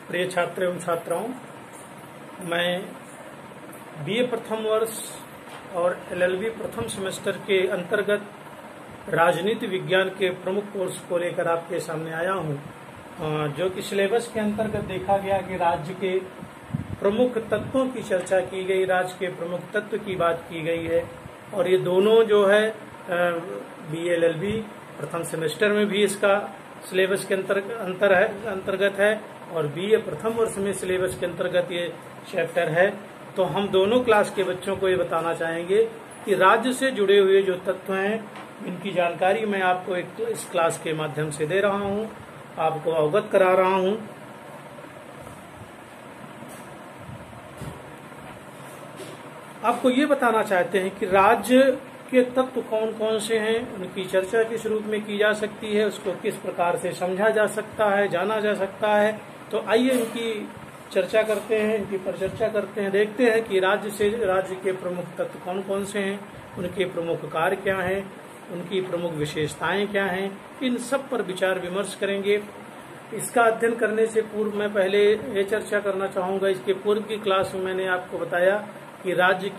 प्रिय छात्र एवं छात्राओं, मैं बीए प्रथम वर्ष और एलएलबी प्रथम सेमेस्टर के अंतर्गत राजनीति विज्ञान के प्रमुख कोर्स को लेकर आपके सामने आया हूं, जो कि सिलेबस के अंतर्गत देखा गया कि राज्य के प्रमुख तत्वों की चर्चा की गई, राज्य के प्रमुख तत्व की बात की गई है। और ये दोनों जो है बीए एलएलबी प्रथम सेमेस्टर में भी इसका सिलेबस के अंतर्गत है और बीए प्रथम वर्ष में सिलेबस के अंतर्गत ये चैप्टर है। तो हम दोनों क्लास के बच्चों को ये बताना चाहेंगे कि राज्य से जुड़े हुए जो तत्व हैं, इनकी जानकारी मैं आपको इस क्लास के माध्यम से दे रहा हूं, आपको अवगत करा रहा हूं। आपको ये बताना चाहते हैं कि राज्य के तत्व कौन कौन से हैं, उनकी चर्चा किस रूप में की जा सकती है, उसको किस प्रकार से समझा जा सकता है, जाना जा सकता है। तो आइए इनकी चर्चा करते हैं, इनकी परिचर्चा करते हैं, देखते हैं कि राज्य के प्रमुख तत्व कौन कौन से हैं, उनके प्रमुख कार्य क्या हैं, उनकी प्रमुख विशेषताएं क्या हैं, इन सब पर विचार विमर्श करेंगे। इसका अध्ययन करने से पूर्व मैं पहले ये चर्चा करना चाहूंगा, इसके पूर्व की क्लास में मैंने आपको बताया कि राज्य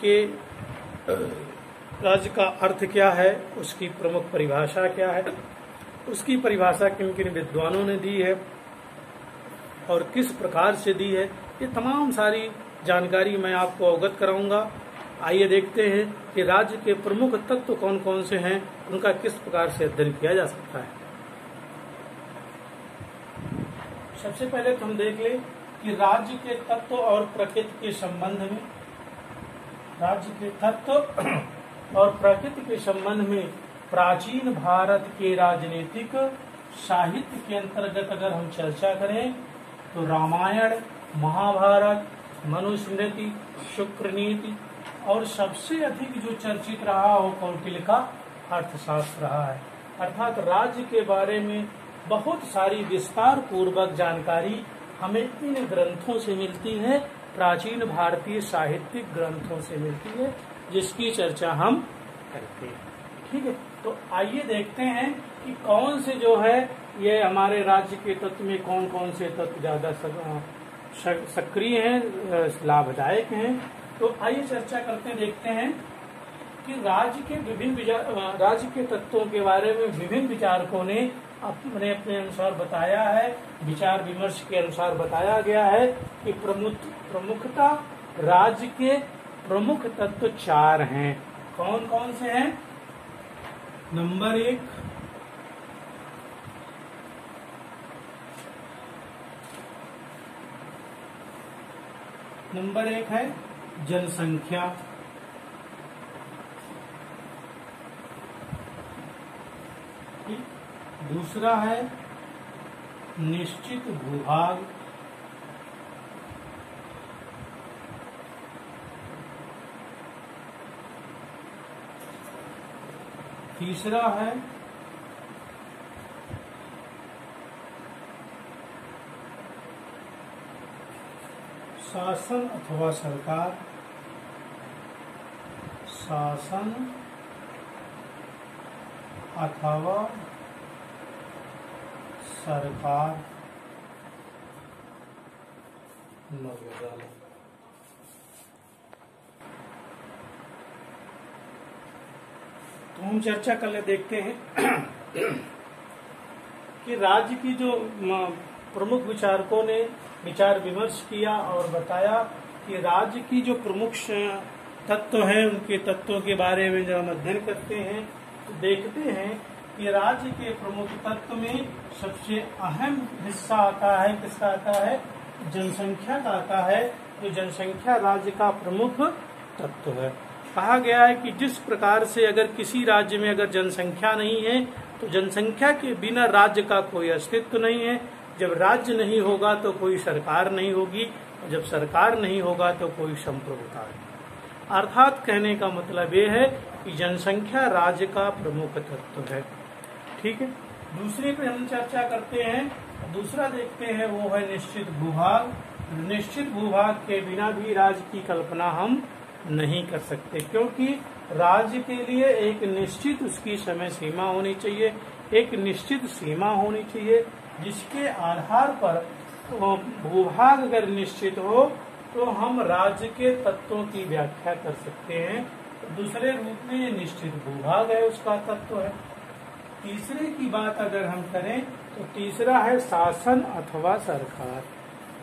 का अर्थ क्या है, उसकी प्रमुख परिभाषा क्या है, उसकी परिभाषा किन किन विद्वानों ने दी है और किस प्रकार से दी है, ये तमाम सारी जानकारी मैं आपको अवगत कराऊंगा। आइए देखते हैं कि राज्य के प्रमुख तत्व कौन कौन से हैं, उनका किस प्रकार से अध्ययन किया जा सकता है। सबसे पहले तो हम देख लें कि राज्य के तत्व और प्रकृति के संबंध में, राज्य के तत्व और प्रकृति के संबंध में प्राचीन भारत के राजनीतिक साहित्य के अंतर्गत अगर हम चर्चा करें तो रामायण, महाभारत, मनुस्मृति, शुक्र नीति और सबसे अधिक जो चर्चित रहा हो कौटिल्य का अर्थशास्त्र रहा है। अर्थात राज्य के बारे में बहुत सारी विस्तार पूर्वक जानकारी हमें इन ग्रंथों से मिलती है, प्राचीन भारतीय साहित्यिक ग्रंथों से मिलती है, जिसकी चर्चा हम करते हैं। ठीक है, तो आइए देखते हैं कि कौन से जो है ये हमारे राज्य के तत्व में कौन कौन से तत्व ज्यादा सक्रिय हैं, लाभदायक हैं। तो आइए चर्चा करते हैं, देखते हैं कि राज्य के तत्वों के बारे में विभिन्न विचारकों ने अपने अनुसार बताया है। विचार विमर्श के अनुसार बताया गया है कि प्रमुखता राज्य के प्रमुख तत्व 4 हैं। कौन कौन से हैं? नंबर 1 है जनसंख्या, दूसरा है निश्चित भूभाग, तीसरा है शासन अथवा सरकार, शासन अथवा सरकार। तो हम चर्चा कर ले, देखते हैं कि राज्य की जो प्रमुख विचारकों ने विचार विमर्श किया और बताया कि राज्य की जो प्रमुख तत्व हैं, उनके तत्वों के बारे में जब हम अध्ययन करते हैं तो देखते हैं कि राज्य के प्रमुख तत्व में सबसे अहम हिस्सा आता है, किसका आता है? जनसंख्या का आता है। तो जनसंख्या राज्य का प्रमुख तत्व है। कहा गया है कि जिस प्रकार से अगर किसी राज्य में अगर जनसंख्या नहीं है तो जनसंख्या के बिना राज्य का कोई अस्तित्व नहीं है। जब राज्य नहीं होगा तो कोई सरकार नहीं होगी, और जब सरकार नहीं होगा तो कोई संप्रभुता नहीं। अर्थात कहने का मतलब ये है कि जनसंख्या राज्य का प्रमुख तत्व है। ठीक है, दूसरे पे हम चर्चा करते हैं। दूसरा देखते हैं, वो है निश्चित भूभाग। निश्चित भूभाग के बिना भी राज्य की कल्पना हम नहीं कर सकते, क्योंकि राज्य के लिए एक निश्चित उसकी समय सीमा होनी चाहिए, एक निश्चित सीमा होनी चाहिए, जिसके आधार पर तो भूभाग अगर निश्चित हो तो हम राज्य के तत्वों की व्याख्या कर सकते हैं। दूसरे रूप में ये निश्चित भूभाग है, उसका तत्व है। तीसरे की बात अगर हम करें तो तीसरा है शासन अथवा सरकार।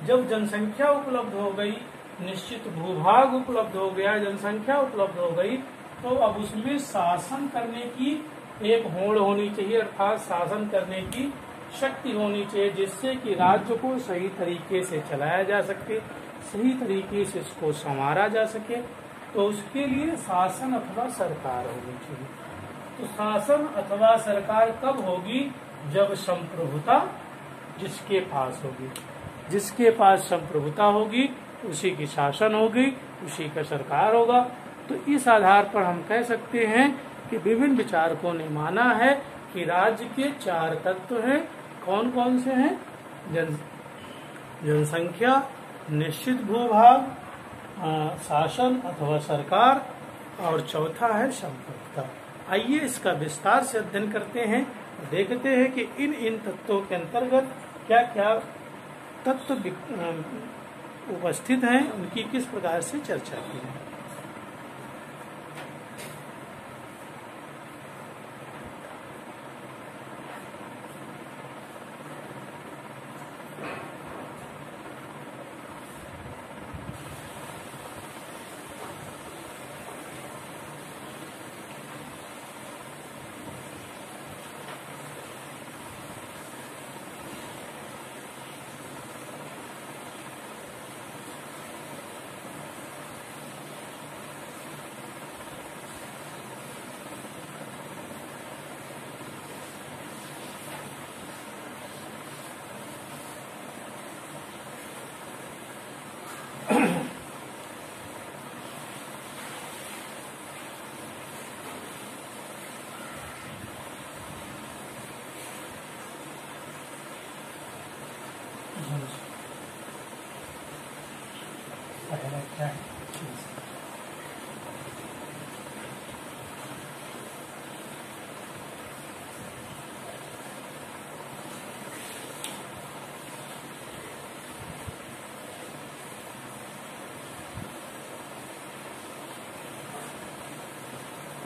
जब जनसंख्या उपलब्ध हो गई, निश्चित भूभाग उपलब्ध हो गया, जनसंख्या उपलब्ध हो गई, तो अब उसमें शासन करने की एक होड़ होनी चाहिए, अर्थात शासन करने की शक्ति होनी चाहिए, जिससे कि राज्य को सही तरीके से चलाया जा सके, सही तरीके से इसको संवारा जा सके। तो उसके लिए शासन अथवा सरकार होनी चाहिए। तो शासन अथवा सरकार कब होगी? जब संप्रभुता जिसके पास होगी, जिसके पास संप्रभुता होगी उसी की शासन होगी, उसी का सरकार होगा। तो इस आधार पर हम कह सकते हैं कि विभिन्न विचारकों ने माना है कि राज्य के 4 तत्व हैं। कौन कौन से हैं? जनसंख्या, निश्चित भूभाग, शासन अथवा सरकार, और चौथा है संप्रभुता। आइए इसका विस्तार से अध्ययन करते हैं, देखते हैं कि इन तत्वों के अंतर्गत क्या क्या तत्व उपस्थित हैं, उनकी किस प्रकार से चर्चा की है।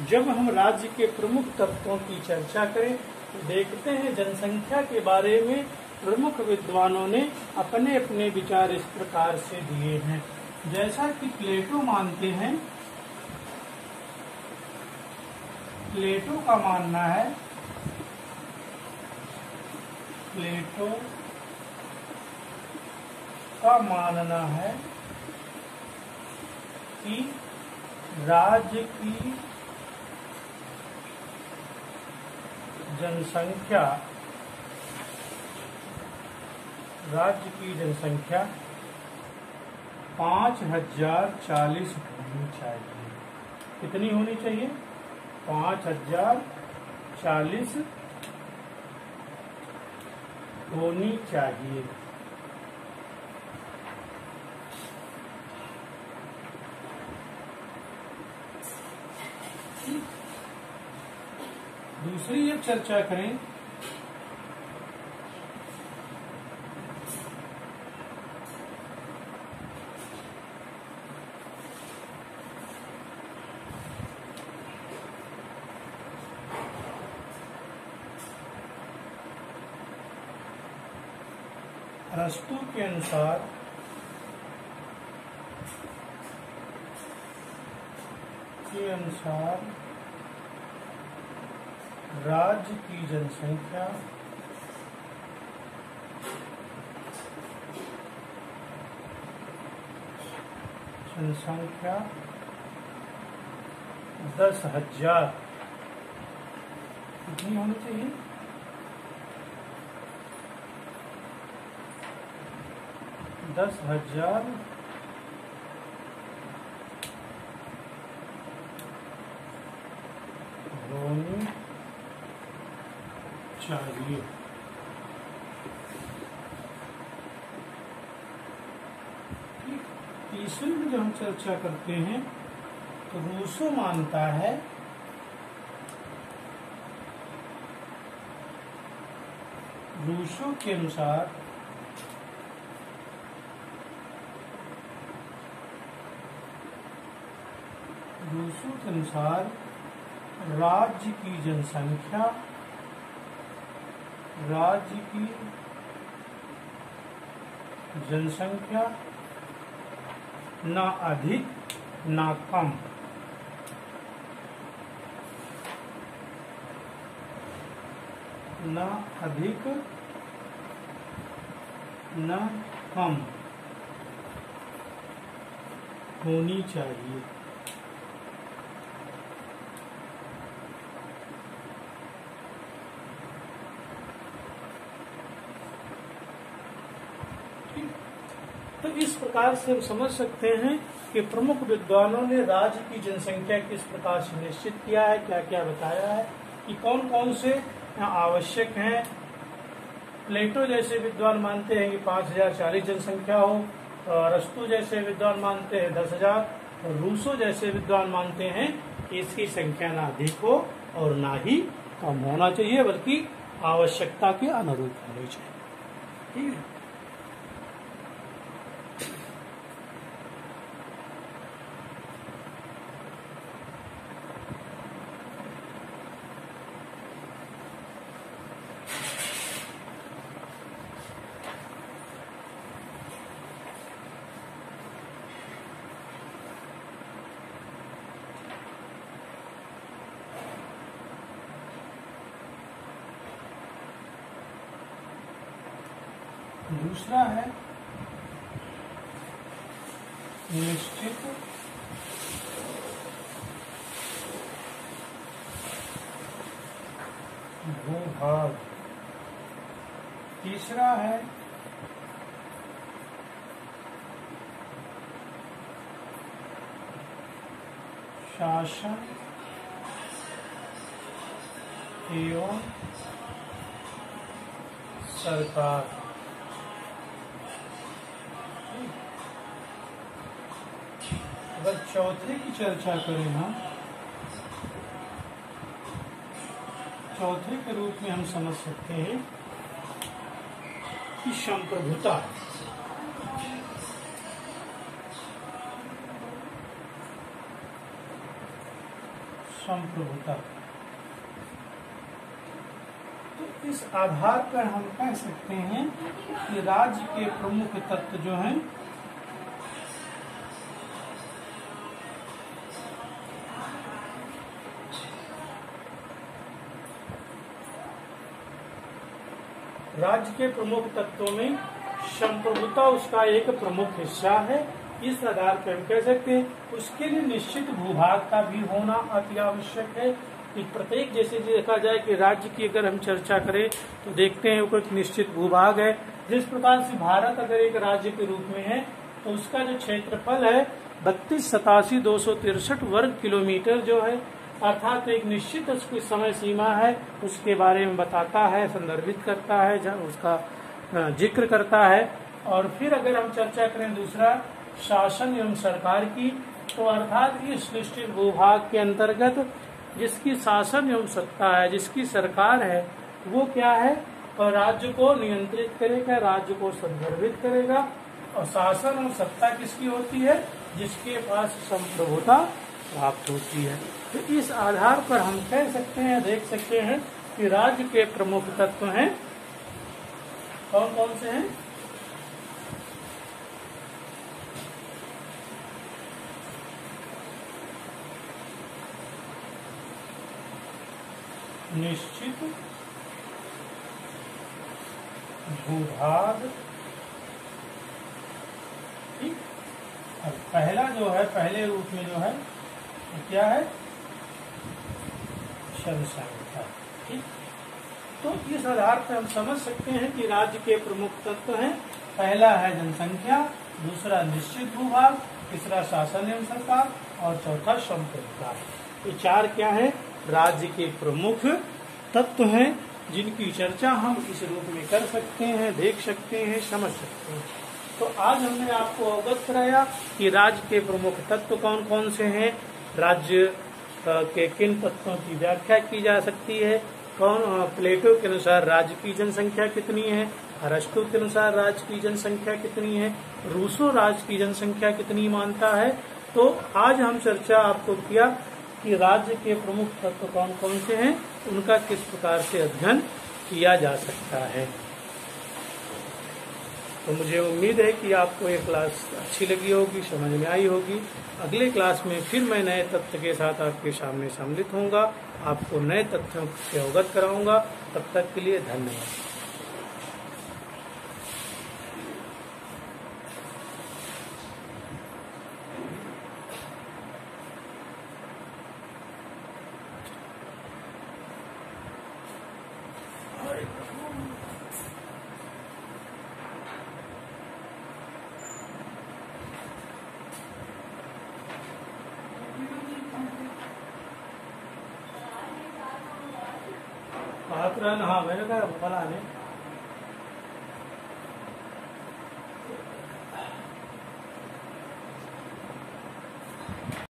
जब हम राज्य के प्रमुख तत्वों की चर्चा करें तो देखते हैं जनसंख्या के बारे में प्रमुख विद्वानों ने अपने अपने विचार इस प्रकार से दिए हैं। जैसा कि प्लेटो मानते हैं, प्लेटो का मानना है, प्लेटो का मानना है कि राज्य की जनसंख्या, राज्य की जनसंख्या 5040 होनी चाहिए। कितनी होनी चाहिए? 5040 होनी चाहिए। दूसरी एक चर्चा करें अरस्तु के अनुसार राज्य की जनसंख्या जनसंख्या 10,000 कितनी होनी चाहिए? 10,000 होनी चाहिए। तीसरी में जो हम चर्चा करते हैं रूसो मानता है रूसो के अनुसार राज्य की जनसंख्या न अधिक न कम होनी चाहिए। तो इस प्रकार से हम समझ सकते हैं कि प्रमुख विद्वानों ने राज्य की जनसंख्या किस प्रकार से निश्चित किया है, क्या क्या बताया है कि कौन कौन से आवश्यक हैं। प्लेटो जैसे विद्वान मानते हैं कि 5040 जनसंख्या हो, अरस्तु जैसे विद्वान मानते हैं 10,000, और रूसो जैसे विद्वान मानते हैं कि इसकी संख्या ना अधिक हो और ना ही कम होना चाहिए, बल्कि आवश्यकता के अनुरूप होनी चाहिए। ठीक है। दूसरा है निश्चित भूभाग। तीसरा है शासन एवं सरकार। अगर चौथे की चर्चा करें ना, चौथे के रूप में हम समझ सकते हैं कि संप्रभुता। तो इस आधार पर हम कह सकते हैं कि राज्य के प्रमुख तत्व जो हैं राज्य के प्रमुख तत्वों में संप्रभुता उसका एक प्रमुख हिस्सा है। इस आधार पर हम कह सकते हैं उसके लिए निश्चित भूभाग का भी होना अति आवश्यक है। कि प्रत्येक जैसे देखा जाए कि राज्य की अगर हम चर्चा करें तो देखते हैं वो एक निश्चित भूभाग है। जिस प्रकार से भारत अगर एक राज्य के रूप में है तो उसका जो क्षेत्रफल है 32,87,263 वर्ग किलोमीटर जो है, अर्थात एक निश्चित उसकी समय सीमा है, उसके बारे में बताता है, संदर्भित करता है, उसका जिक्र करता है। और फिर अगर हम चर्चा करें दूसरा शासन एवं सरकार की, तो अर्थात इस निश्चित भूभाग के अंतर्गत जिसकी शासन एवं सत्ता है, जिसकी सरकार है, वो क्या है, और राज्य को नियंत्रित करेगा, राज्य को संदर्भित करेगा। और शासन और सत्ता किसकी होती है, जिसके पास संप्रभुता प्राप्त होती है। तो इस आधार पर हम कह सकते हैं, देख सकते हैं कि राज्य के प्रमुख तत्व हैं, कौन कौन से हैं। निश्चित भूभाग, ठीक। और पहला जो है, पहले रूप में जो है तो क्या है, जनसंख्या, ठीक। तो इस आधार पर हम समझ सकते हैं कि राज्य के प्रमुख तत्व हैं, पहला है जनसंख्या, दूसरा निश्चित भूभाग, तीसरा शासन एवं सरकार और चौथा संप्रभुता। ये चार क्या है, राज्य के प्रमुख तत्व हैं, जिनकी चर्चा हम इस रूप में कर सकते हैं, देख सकते हैं, समझ सकते हैं। तो आज हमने आपको अवगत कराया कि राज्य के प्रमुख तत्व कौन कौन से हैं, राज्य के किन तत्वों की व्याख्या की जा सकती है, प्लेटो के अनुसार राज्य की जनसंख्या कितनी है, अरस्तु के अनुसार राज्य की जनसंख्या कितनी है, रूसो राज्य की जनसंख्या कितनी मानता है। तो आज हम चर्चा आपको किया कि राज्य के प्रमुख तत्व कौन कौन से हैं, उनका किस प्रकार से अध्ययन किया जा सकता है। तो मुझे उम्मीद है कि आपको ये क्लास अच्छी लगी होगी, समझ में आई होगी। अगले क्लास में फिर मैं नए तथ्य के साथ आपके सामने सम्मिलित होऊंगा, आपको नए तथ्यों से अवगत कराऊंगा। तब तक के लिए धन्यवाद। हाँ मैंने कहा बोला नहीं।